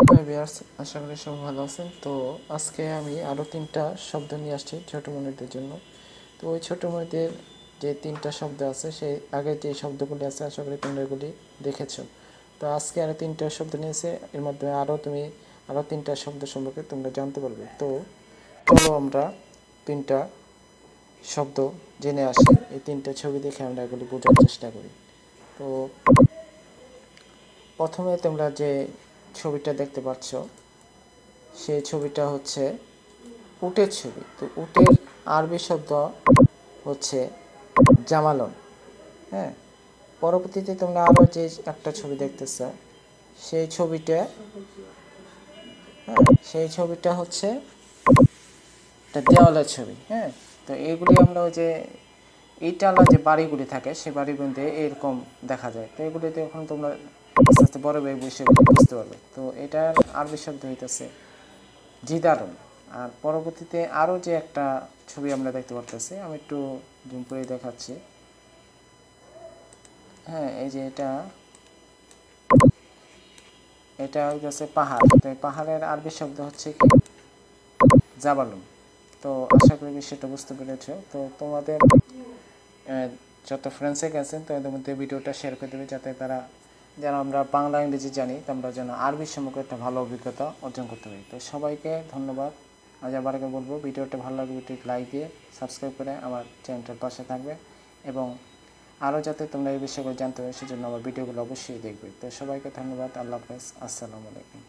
Hi viewers, আশা করি সব ভালো আছেন। তো আজকে আমি আরও তিনটা শব্দ নিয়ে আসছি ছোটো মনিদের জন্য। তো ওই ছোটো মনিদের যে তিনটা শব্দ আছে, সেই আগের যে শব্দগুলি আছে আশা করি তোমরা এগুলি দেখেছো। তো আজকে আরও তিনটা শব্দ নিয়েছে, এর মাধ্যমে আরও তিনটা শব্দ সম্পর্কে তোমরা জানতে পারবে। তো চলো আমরা তিনটা শব্দ জেনে আসি, এই তিনটা ছবি দেখে আমরা এগুলি বোঝার চেষ্টা করি। তো প্রথমে তোমরা যে ছবিটা দেখতে পাচ্ছ, সেই ছবিটা হচ্ছে উটের ছবি। তো উটের আরবি শব্দ হচ্ছে জামালন। হ্যাঁ, পরবর্তীতে তোমরা আরও যে একটা ছবি দেখতেছ, সেই ছবিটা সেই ছবিটা হচ্ছে একটা দেওয়ালের ছবি। হ্যাঁ, তো এইগুলি আমরা ওই যে ইটালা যে বাড়িগুলি থাকে, সেই বাড়িগুলিতে এরকম দেখা যায়। তো এগুলিতে এখন তোমরা আস্তে আস্তে বড় বিষয়গুলি বুঝতে পারবে। তো এটার আরবি শব্দ হইতেছে জিদারুন। আর পরবর্তীতে আরও যে একটা ছবি আমরা দেখতে পারতেছি, আমি একটু জুম করে দেখাচ্ছি। হ্যাঁ, এই যে এটা এটা হইতেছে পাহাড়। তো এই পাহাড়ের আরবি শব্দ হচ্ছে কি জাবালুন। তো আশা করি বিষয়টা বুঝতে পেরেছো। তো তোমাদের যত ফ্রেন্ডসে গেছেন তো এদের মধ্যে ভিডিওটা শেয়ার করে দেবে, যাতে তারা যেন আমরা বাংলা ইংরেজি জানি, তোমরা যেন আরবি সম্পর্কে একটা ভালো অভিজ্ঞতা অর্জন করতে পারি। তো সবাইকে ধন্যবাদ। আজ আবার আগে বলবো, ভিডিওটা ভালো লাগবে ভিডিওটি লাইক দিয়ে সাবস্ক্রাইব করে আমার চ্যানেলটার পাশে থাকবে, এবং আরও যাতে তোমরা এই বিষয়গুলো জানতে পারো সেজন্য আমার ভিডিওগুলো অবশ্যই দেখবে। তো সবাইকে ধন্যবাদ। আল্লাহ হাফেজ। আসসালামু আলাইকুম।